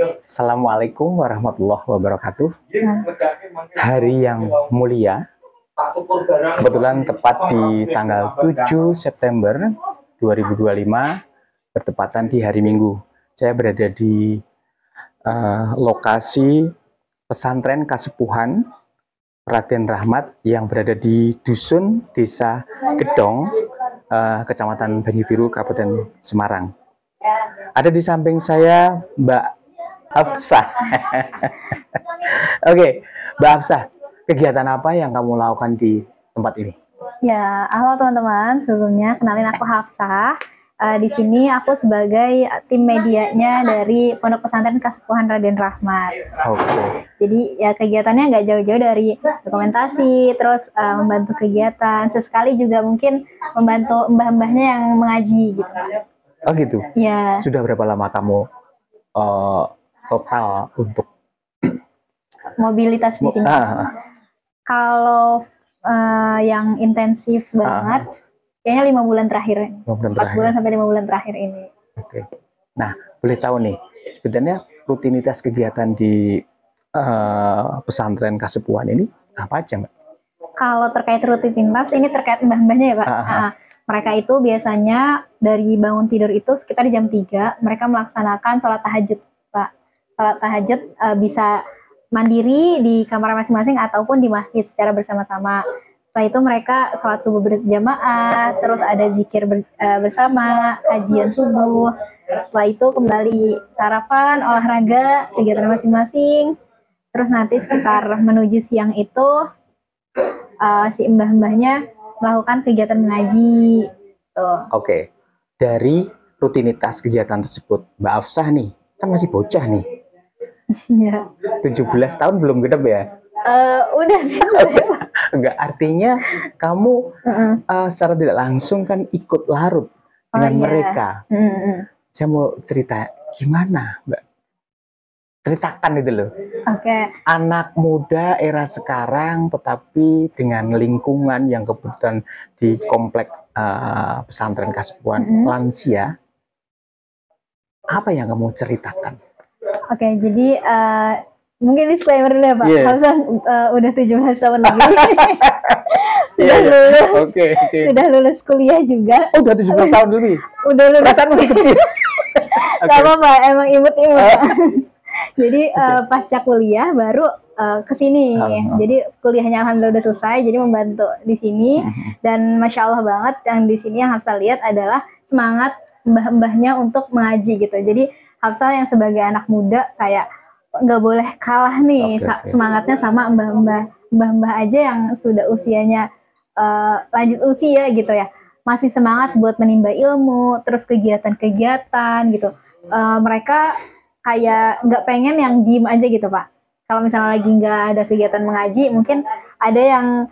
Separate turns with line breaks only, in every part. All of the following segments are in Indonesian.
Assalamualaikum warahmatullahi wabarakatuh. Hari yang mulia, kebetulan tepat di tanggal 7 September 2025, bertepatan di hari Minggu. Saya berada di lokasi pesantren Kasepuhan Raden Rahmat yang berada di Dusun Desa Gedong, Kecamatan Banyu Kabupaten Semarang. Ada di samping saya Mbak Hafsah. Oke, Mbak Hafsah, kegiatan apa yang kamu lakukan di tempat ini?
Ya, halo teman-teman. Sebelumnya kenalin aku Hafsah. Di sini aku sebagai tim medianya dari Pondok Pesantren Kasepuhan Raden Rahmat.
Oke.
Jadi ya kegiatannya nggak jauh-jauh dari dokumentasi, terus membantu kegiatan. Sesekali juga mungkin membantu mbah-mbahnya yang mengaji gitu.
Oh gitu.
Ya.
Sudah berapa lama kamu total untuk
mobilitas di sini? Kalau yang intensif banget, kayaknya 5 bulan terakhir. 4 bulan sampai 5 bulan terakhir ini.
Oke. Nah, boleh tahu nih, sebenarnya rutinitas kegiatan di pesantren Kasepuhan ini apa aja, Mbak?
Kalau terkait rutinitas, ini terkait mbah-mbahnya ya, Pak. Mereka itu biasanya dari bangun tidur itu sekitar jam 3, mereka melaksanakan sholat tahajud, Pak. Sholat tahajud bisa mandiri di kamar masing-masing ataupun di masjid secara bersama-sama. Setelah itu mereka sholat subuh berjamaah, terus ada zikir bersama, kajian subuh. Setelah itu kembali sarapan, olahraga, kegiatan masing-masing. Terus nanti sekitar menuju siang itu si mbah-mbahnya melakukan kegiatan mengaji.
Oke, dari rutinitas kegiatan tersebut, Mbak Hafsah nih, kan masih bocah nih.
Iya.
17 tahun belum genap ya?
Udah sih.
Enggak, artinya kamu secara tidak langsung kan ikut larut dengan mereka. Saya mau cerita gimana, Mbak? Ceritakan itu loh.
Oke.
Anak muda era sekarang, tetapi dengan lingkungan yang kebetulan di komplek pesantren Kasepuhan lansia. Apa yang kamu ceritakan?
Oke, jadi mungkin disclaimer dulu ya Pak. Hafsah udah 17 tahun lebih. Sudah lulus. Sudah lulus kuliah juga.
Oh, udah 17 tahun lebih.
Udah lulus.
Perasaan masih kecil.
Gak apa-apa, emang imut-imut. Jadi pasca kuliah baru kesini. Jadi kuliahnya alhamdulillah udah selesai. Jadi membantu di sini. Dan masya Allah banget yang di sini yang Hafsah lihat adalah semangat mbah-mbahnya untuk mengaji gitu. Jadi Hafsah yang sebagai anak muda kayak nggak boleh kalah nih semangatnya sama mbah-mbah aja yang sudah usianya lanjut usia gitu ya, masih semangat buat menimba ilmu, terus kegiatan-kegiatan gitu. Mereka kayak nggak pengen yang diem aja gitu Pak. Kalau misalnya lagi nggak ada kegiatan mengaji, mungkin ada yang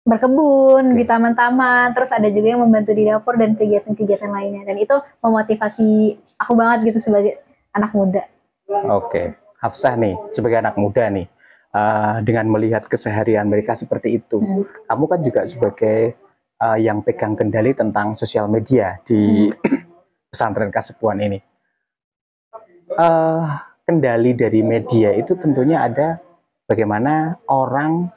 berkebun di taman-taman, terus ada juga yang membantu di dapur dan kegiatan-kegiatan lainnya, dan itu memotivasi aku banget gitu sebagai anak muda.
Oke, Hafsah nih sebagai anak muda nih, dengan melihat keseharian mereka seperti itu, kamu kan juga sebagai yang pegang kendali tentang sosial media di pesantren Kasepuhan ini. Kendali dari media itu tentunya ada bagaimana orang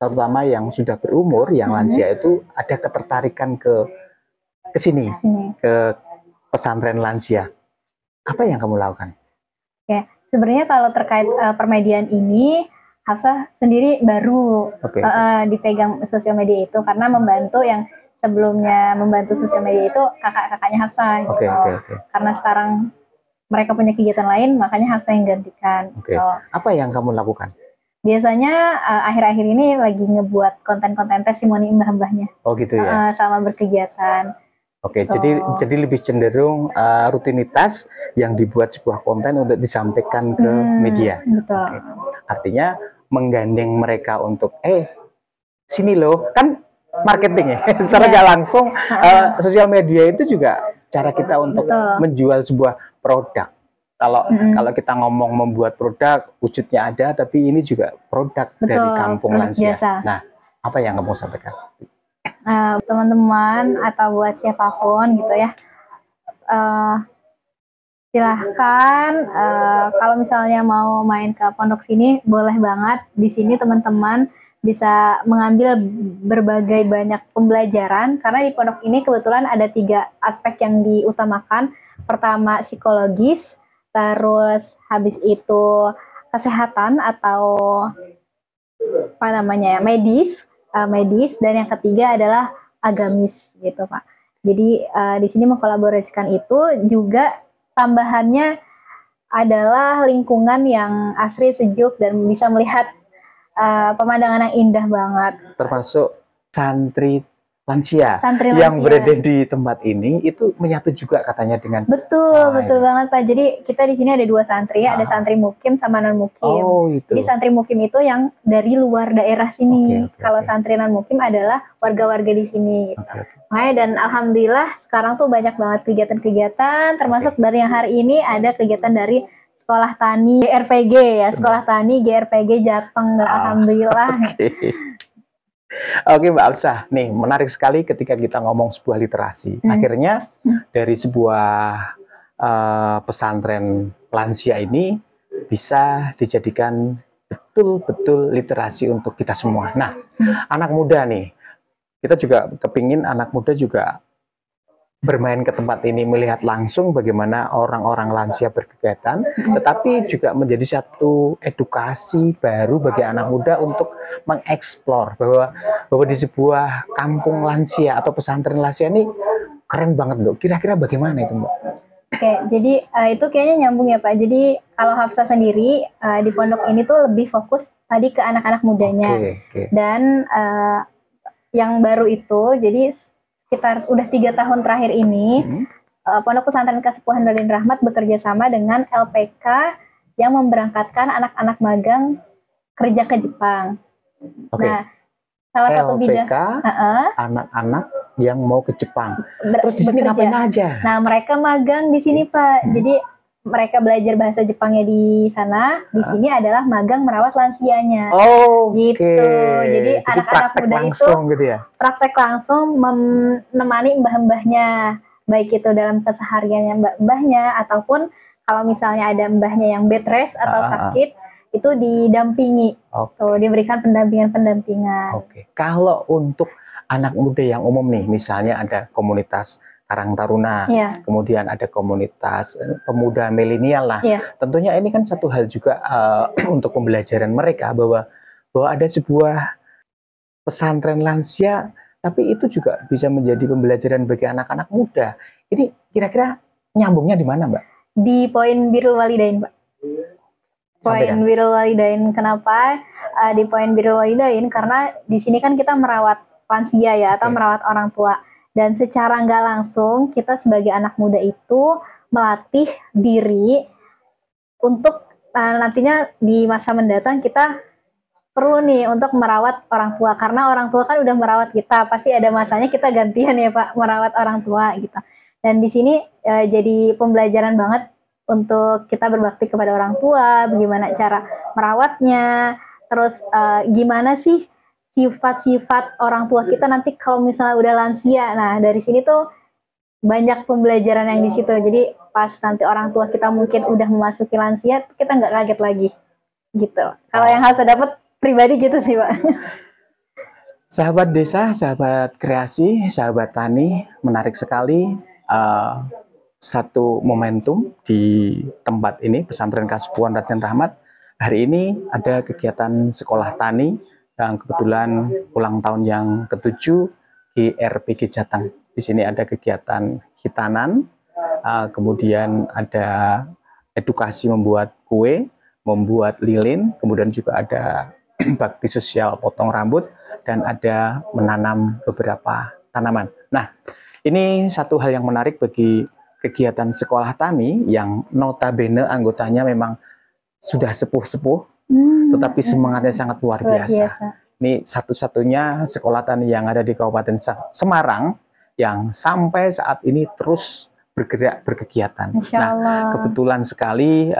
terutama yang sudah berumur, yang lansia itu ada ketertarikan ke sini, ke pesantren lansia. Apa yang kamu lakukan?
Oke, sebenarnya kalau terkait permediaan ini, Hafsah sendiri baru dipegang sosial media itu karena membantu yang sebelumnya membantu sosial media itu kakak-kakaknya Hafsah gitu. Karena sekarang mereka punya kegiatan lain, makanya Hafsah yang gantikan.
Apa yang kamu lakukan?
Biasanya akhir-akhir ini lagi ngebuat konten-konten testimoni mbah-mbahnya.
Oh gitu ya.
Sama berkegiatan.
Oke, jadi lebih cenderung rutinitas yang dibuat sebuah konten untuk disampaikan ke media.
Betul.
Artinya menggandeng mereka untuk sini loh, kan marketing ya. Secara nggak langsung sosial media itu juga cara kita untuk menjual sebuah produk. Kalau kita ngomong membuat produk, wujudnya ada, tapi ini juga produk dari kampung lansia. Nah, apa yang kamu sampaikan?
Teman-teman atau buat siapapun gitu ya, Silahkan, kalau misalnya mau main ke pondok sini, boleh banget. Di sini teman-teman bisa mengambil berbagai banyak pembelajaran, karena di pondok ini kebetulan ada 3 aspek yang diutamakan. Pertama psikologis, terus habis itu kesehatan atau apa namanya ya, medis, dan yang ketiga adalah agamis gitu Pak. Jadi di sini mengkolaborasikan itu, juga tambahannya adalah lingkungan yang asri, sejuk, dan bisa melihat pemandangan yang indah banget.
Termasuk santri lansia
Santri
yang
lansia.
berada di tempat ini itu menyatu juga katanya dengan.
Betul banget Pak. Jadi kita di sini ada 2 santri, ada santri mukim sama non mukim.
Oh, itu.
Jadi santri mukim itu yang dari luar daerah sini. Kalau santri non mukim adalah warga-warga di sini. Gitu. Dan alhamdulillah sekarang tuh banyak banget kegiatan-kegiatan, termasuk dari yang hari ini ada kegiatan dari Sekolah Tani GRPG ya, Sekolah Tani GRPG Jateng. Alhamdulillah.
Oke Mbak Absah, nih menarik sekali ketika kita ngomong sebuah literasi. Akhirnya dari sebuah pesantren lansia ini bisa dijadikan betul-betul literasi untuk kita semua. Nah, anak muda nih, kita juga kepingin anak muda juga bermain ke tempat ini, melihat langsung bagaimana orang-orang lansia berkegiatan, tetapi juga menjadi satu edukasi baru bagi anak muda untuk mengeksplor bahwa di sebuah kampung lansia atau pesantren lansia ini keren banget loh. Kira-kira bagaimana itu Mbak?
Oke, jadi itu kayaknya nyambung ya Pak. Jadi kalau Hafsah sendiri di pondok ini tuh lebih fokus tadi ke anak-anak mudanya. Dan yang baru itu, jadi sekitar udah 3 tahun terakhir ini, Pondok Pesantren Kasepuhan Raden Rahmat bekerja sama dengan LPK yang memberangkatkan anak-anak magang kerja ke Jepang. Nah, salah satu bidang
anak-anak yang mau ke Jepang. Terus di sini ngapain aja?
Nah, mereka magang di sini Pak. Jadi mereka belajar bahasa Jepangnya di sana, di sini adalah magang merawat lansianya. Gitu. Jadi anak-anak muda itu
gitu ya?
Praktek langsung menemani mbah-mbahnya, baik itu dalam kesehariannya mbahnya, ataupun kalau misalnya ada mbahnya yang bed rest atau sakit, itu didampingi. Tuh, diberikan pendampingan.
Kalau untuk anak muda yang umum nih, misalnya ada komunitas Karang Taruna, kemudian ada komunitas pemuda milenial lah. Tentunya ini kan satu hal juga untuk pembelajaran mereka bahwa ada sebuah pesantren lansia, tapi itu juga bisa menjadi pembelajaran bagi anak-anak muda. Ini kira-kira nyambungnya di mana, Mbak?
Di poin birrul walidain, Mbak. Poin birrul walidain, kenapa di poin birrul walidain? Karena di sini kan kita merawat lansia ya, atau merawat orang tua. Dan secara nggak langsung kita sebagai anak muda itu melatih diri untuk nantinya di masa mendatang kita perlu nih untuk merawat orang tua, karena orang tua kan udah merawat kita, pasti ada masanya kita gantian ya Pak merawat orang tua gitu. Dan di sini jadi pembelajaran banget untuk kita berbakti kepada orang tua, bagaimana cara merawatnya, terus gimana sih sifat-sifat orang tua kita nanti kalau misalnya udah lansia. Nah, dari sini tuh banyak pembelajaran yang di situ. Jadi pas nanti orang tua kita mungkin udah memasuki lansia, kita nggak kaget lagi. Gitu. Kalau yang harus dapat pribadi gitu sih, Pak.
Sahabat desa, sahabat kreasi, sahabat tani, menarik sekali satu momentum di tempat ini, Pesantren Kasepuhan Raden Rahmat. Hari ini ada kegiatan sekolah tani yang kebetulan ulang tahun yang ke-7 di RPG Jateng. Di sini ada kegiatan hitanan, kemudian ada edukasi membuat kue, membuat lilin, kemudian juga ada bakti sosial potong rambut, dan ada menanam beberapa tanaman. Nah, ini satu hal yang menarik bagi kegiatan sekolah tani yang notabene anggotanya memang sudah sepuh-sepuh, tetapi semangatnya sangat luar biasa. Ini satu-satunya sekolah tani yang ada di Kabupaten Semarang yang sampai saat ini terus bergerak berkegiatan. Nah, kebetulan sekali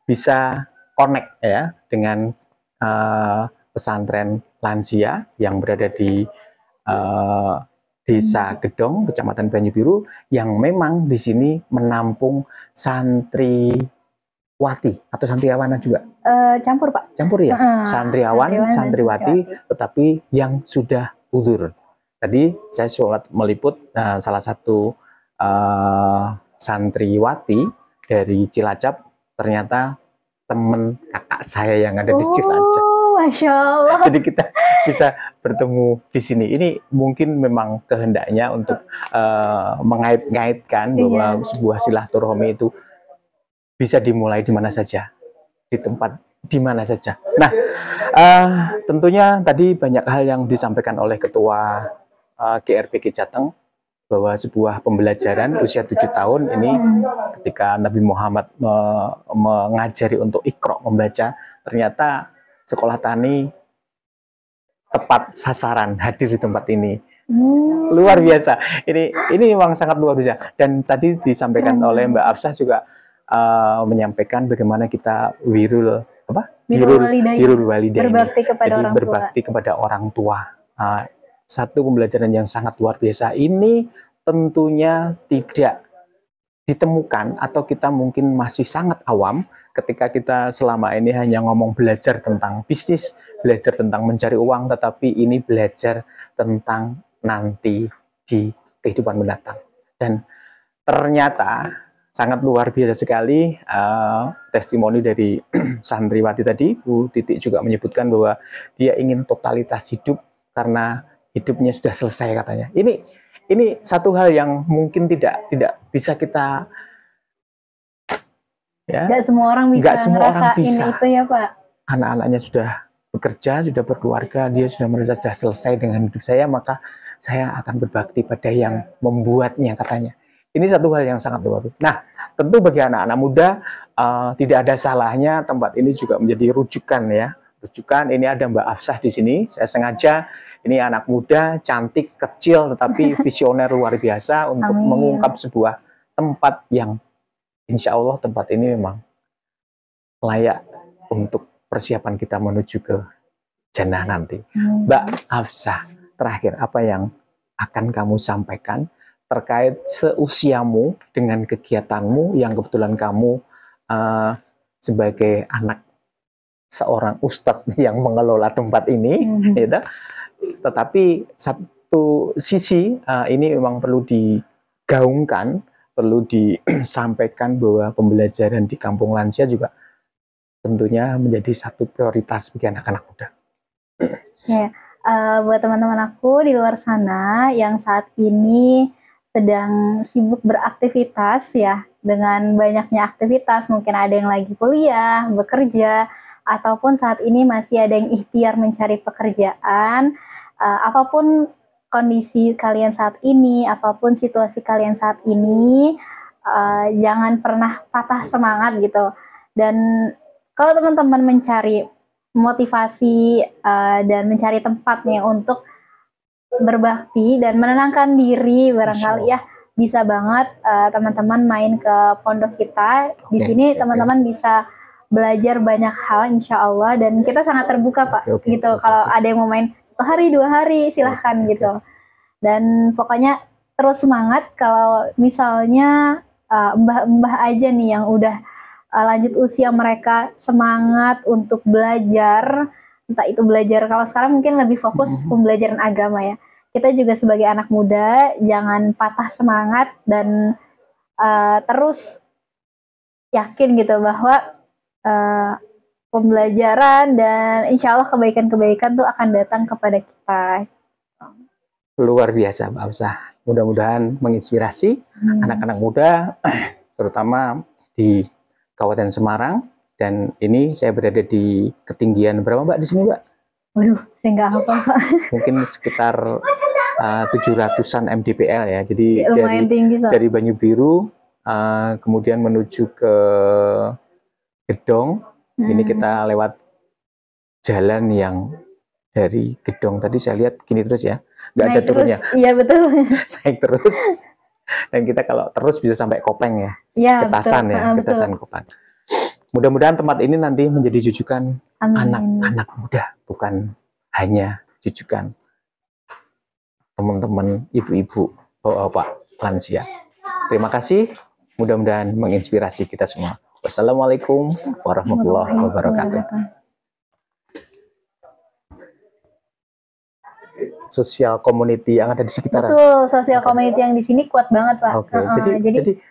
bisa connect ya dengan pesantren lansia yang berada di Desa Gedong, Kecamatan Banyubiru, yang memang di sini menampung santriwati atau santriawana juga.
Campur, Pak.
Campur ya, santriawan, santriwati, tetapi yang sudah udur. Tadi saya sempat meliput salah satu santriwati dari Cilacap, ternyata teman kakak saya yang ada di Cilacap.
Masya Allah.
Jadi kita bisa bertemu di sini. Ini mungkin memang kehendaknya untuk mengait-ngaitkan bahwa sebuah silaturahmi itu bisa dimulai di mana saja, di tempat di mana saja. Nah, tentunya tadi banyak hal yang disampaikan oleh Ketua GRPG Jateng, bahwa sebuah pembelajaran usia 7 tahun ini ketika Nabi Muhammad mengajari untuk Iqra membaca, ternyata sekolah tani tepat sasaran hadir di tempat ini. Luar biasa. Ini memang sangat luar biasa. Dan tadi disampaikan oleh Mbak Afsah juga menyampaikan bagaimana kita birrul walidain,
berbakti kepada
jadi
orang
berbakti
tua.
kepada orang tua. Satu pembelajaran yang sangat luar biasa. Ini tentunya tidak ditemukan atau kita mungkin masih sangat awam ketika kita selama ini hanya ngomong belajar tentang bisnis, belajar tentang mencari uang, tetapi ini belajar tentang nanti di kehidupan mendatang. Dan ternyata sangat luar biasa sekali testimoni dari santriwati tadi. Bu Titik juga menyebutkan bahwa dia ingin totalitas hidup karena hidupnya sudah selesai katanya. Ini satu hal yang mungkin tidak bisa kita, ya,
nggak semua orang bisa
itu
ya, Pak.
Anak-anaknya sudah bekerja, sudah berkeluarga, dia sudah merasa sudah selesai dengan hidup saya, maka saya akan berbakti pada yang membuatnya katanya. Ini satu hal yang sangat luar biasa. Nah, tentu bagi anak-anak muda tidak ada salahnya tempat ini juga menjadi rujukan ya. Rujukan, ini ada Mbak Afsah di sini. Saya sengaja, ini anak muda, cantik, kecil, tetapi visioner luar biasa untuk mengungkap sebuah tempat yang insya Allah tempat ini memang layak untuk persiapan kita menuju ke jannah nanti. Mbak Afsah, terakhir apa yang akan kamu sampaikan terkait seusiamu dengan kegiatanmu yang kebetulan kamu sebagai anak seorang ustadz yang mengelola tempat ini, gitu. Tetapi satu sisi ini memang perlu digaungkan, perlu disampaikan bahwa pembelajaran di kampung lansia juga tentunya menjadi satu prioritas bagi anak-anak muda.
Ya, buat teman-teman aku di luar sana yang saat ini sedang sibuk beraktivitas ya, dengan banyaknya aktivitas, mungkin ada yang lagi kuliah, bekerja, ataupun saat ini masih ada yang ikhtiar mencari pekerjaan. Apapun kondisi kalian saat ini, apapun situasi kalian saat ini, jangan pernah patah semangat gitu. Dan kalau teman-teman mencari motivasi dan mencari tempatnya untuk berbakti dan menenangkan diri, barangkali ya bisa banget teman-teman main ke pondok kita. Di sini teman-teman bisa belajar banyak hal insya Allah, dan kita sangat terbuka Pak gitu. Kalau ada yang mau main 1 hari 2 hari silahkan gitu. Dan pokoknya terus semangat. Kalau misalnya mbah-mbah aja nih yang udah lanjut usia, mereka semangat untuk belajar, entah itu belajar, kalau sekarang mungkin lebih fokus pembelajaran agama ya. Kita juga sebagai anak muda jangan patah semangat dan terus yakin gitu bahwa pembelajaran dan insya Allah kebaikan-kebaikan tuh akan datang kepada kita.
Luar biasa Mbak Afsah. Mudah-mudahan menginspirasi anak-anak muda, terutama di Kabupaten Semarang. Dan ini saya berada di ketinggian berapa Mbak di sini Mbak?
Waduh, saya nggak hafal Pak.
Mungkin sekitar 700-an mdpl ya. Jadi
tinggi,
dari Banyubiru kemudian menuju ke Gedong. Ini kita lewat jalan yang dari Gedong tadi saya lihat gini terus ya, nggak ada turunnya.
Iya betul.
Naik terus. Dan kita kalau terus bisa sampai Kopeng ya, Ketasan ya, Ketasan Kopeng. Mudah-mudahan tempat ini nanti menjadi jujukan anak-anak muda, bukan hanya jujukan teman-teman ibu-ibu, bapak-bapak lansia. Terima kasih, mudah-mudahan menginspirasi kita semua. Wassalamualaikum warahmatullahi wabarakatuh. Sosial community yang ada di sekitar.
Betul, sosial community yang di sini kuat banget, Pak.
Oke, jadi